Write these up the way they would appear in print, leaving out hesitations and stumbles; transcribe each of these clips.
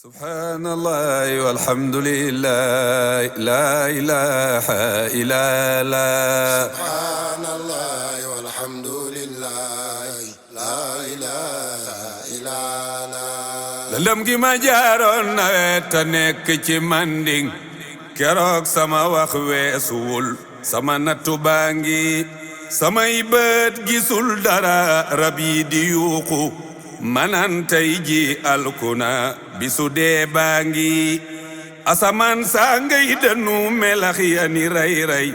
سبحان الله والحمد لله لا إله إلا الله سبحان الله والحمد لله لا إله إلا الله lëndëm gi ma jaaroon nawet te nekk ci manding keroog sama wax weesuwul sama nattu baa ngi samay bët gisul dara rab yi di yuuxu manan tey ji alkuna bisu dee baa ngi asamaan saa ngay danu melax ya ni ray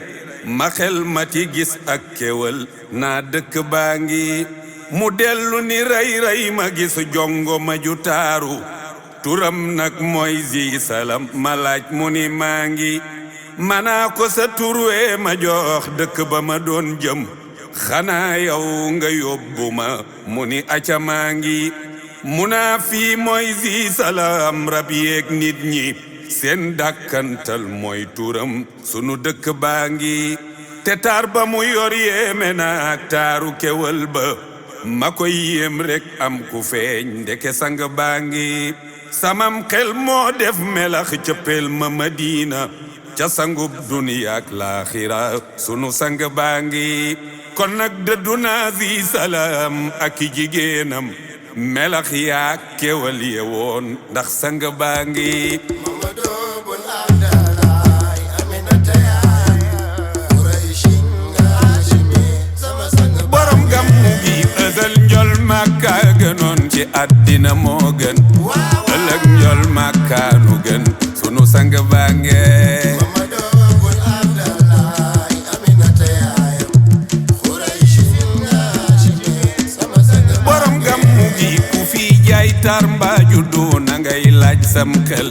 ma xel mati gis ak kewal naa dëkk baa ngi mu dellu ni ray ma gis jongo ma ju taaru turam nag mooy zi salam ma laaj mu ni maa ngi manaa ko sa turwee ma jox dëkk ba ma doon jëm xanaa yow nga yóbbu ma mu ni aca maa ngi mu naa fii mooy zi salam rab yeeg nit ñi seen dàkkantal mooy turam sunu dëkk baa ngi te taar ba mu yor yéeme naak taaru kewal ba ma koy yéem rek am ku feeñ ndeke sang baa ngi samam xel moo def melax cëppeel ma Madina ca sangub duniyaak laaxira sunu sang baa ngi kon nag dëddu naa zi salam ak jigéenam melax yaak kewal ye woon ndax sang baa ngi borom Gamou gi ësal njol Makka gënoon ci àddina moo gën ëllëg njol Makka nu gën sunu sang baa ngi borom Gamou gi ku fi jaay tar mbaa juddu na ngay laaj sam xel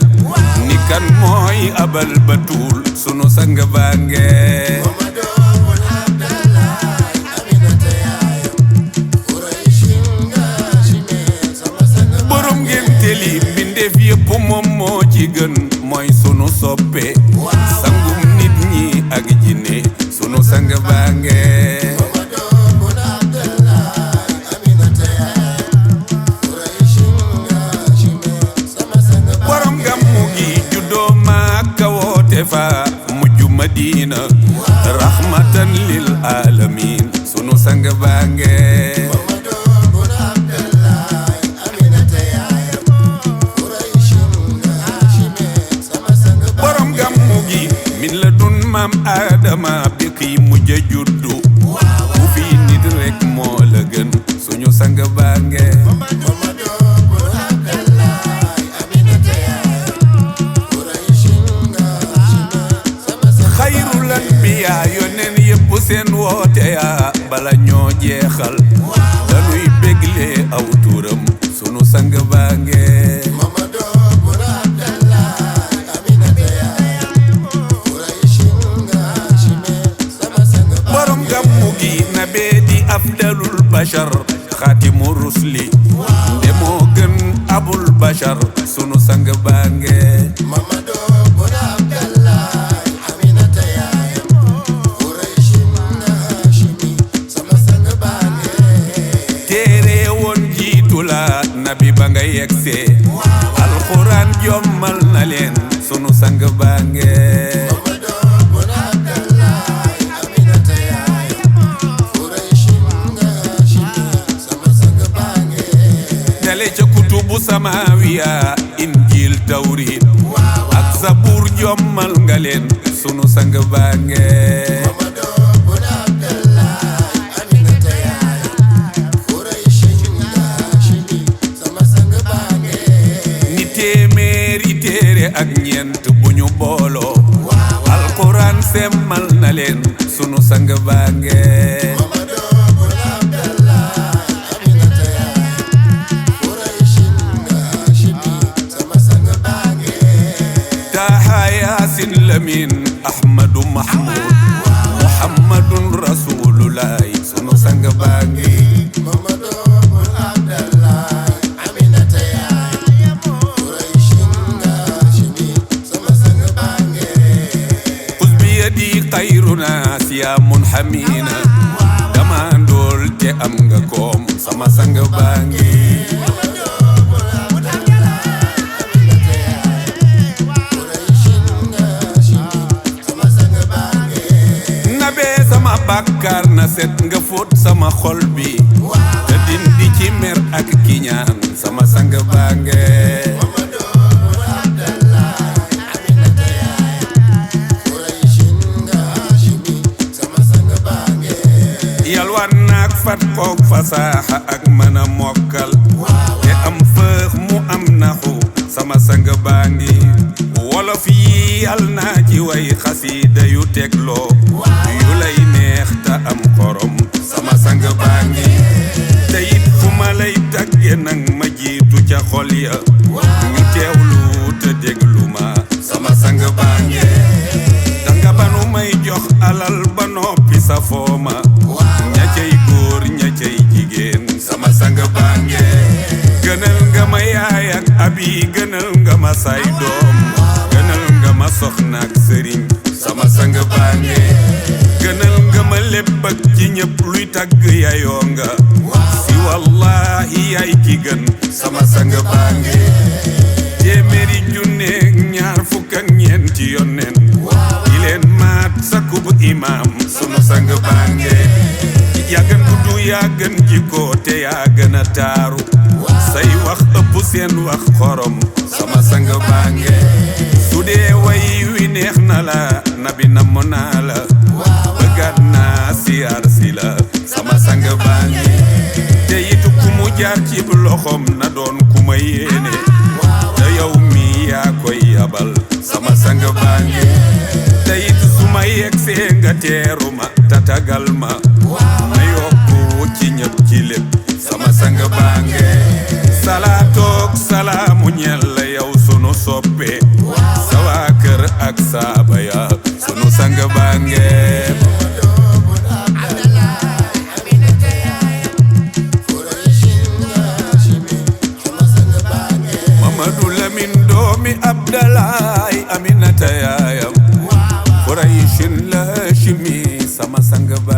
ni kan mooy abal batuul sunu sang baa ngi borom ngénte li mbindeef yépp moom moo ci gën mooy sunu soppe sangum nit ñi ak jinne sunu sang baa ngi borom Gamou gi juddoo Makka woote fa mujj Madina rahmatan lil alamin sunu sang baa ngi borom Gamou gi min la dun maam Adama bi kiy mujj juddu ku fi nit rek moo la gën suñu sang baa ngi xayrul anbiya yoneen yépp seen woote ya bala ñoo jeexal dañuy bégle aw turam sunu sang baa ngi borom Gamou gi nabee di afdalul bashar xaatimu rusli nde moo gën abul bashar sunu sang baa ngi téere woon jiitu la nabi ba nga yegsee alxuraan jommal na leen sunu sang baa ngi dale ca kutubu samawiya injil tawrit ak zabur jommal nga leen sunu sang baa ngi ni téeméeri téere ak ñeent bu ñu booloo alquran semmal na leen sunu sang baa ngi Yaasin Lamin Ahmadu Mahmoud Muhammadun Rasulullah sunu sang baa ngi xusbi yadi xayru naas yaa munhamina dama ndool te am nga koom sama sang baa ngi bàkkaar na set nga fóot sama xol bi te dindi ci mer ak kiñaan sama sang baange yalwaan naak fat kook fasaaxa ak mën a mokkal te am fëx mu am naxu sama sang baangi wolof yi yal naa ci way xasiida yu tegloo yu lay neex ta am xorom sama sang baangi te it fu ma lay tagge nang ma jiitu ca xol ya ñu teewlu te déglu ma sama sang baangi danga banu may jox alal ba noppi sa fooma ña cey góor ña cey jigéen sama sang baangi gënal nga ma yaay ak abi gënal nga ma say doom gënal nga ma soxna ak sëriñ sama sang baangi gënal nga ma lépp ak ci ñëpp luy tagg yayoo nga si wallahi yaay ki gën sama sang baangi téeméeri junneeg ñaar fukk ak ñeenti yonneen di leen maat sa kubu imam sunu sang baangi yaa gën guddu yaa gën jikko te yaa gën a taaru say wax ëpp seen wax xorom sama sang baangi su dee way wi neex na la nabi namm naa la bëggaat naa siyaar si la sama sang baangi te it ku mu jaar ci loxom na doon ku ma yéene te yow mi yaa koy yabal sama sang baangi te it su ma yegsee nga teeru ma tatagal ma na yokku ci ñëpp ci lépp sama sang baangi salaatook salaamu ñeel la yow sunu soppe sa waa kër ak saaba ya sunu sang baangi Mamadou Lamin doomi Abdalaay Aminata yaayam Qurayshin la shimi sama sang baangi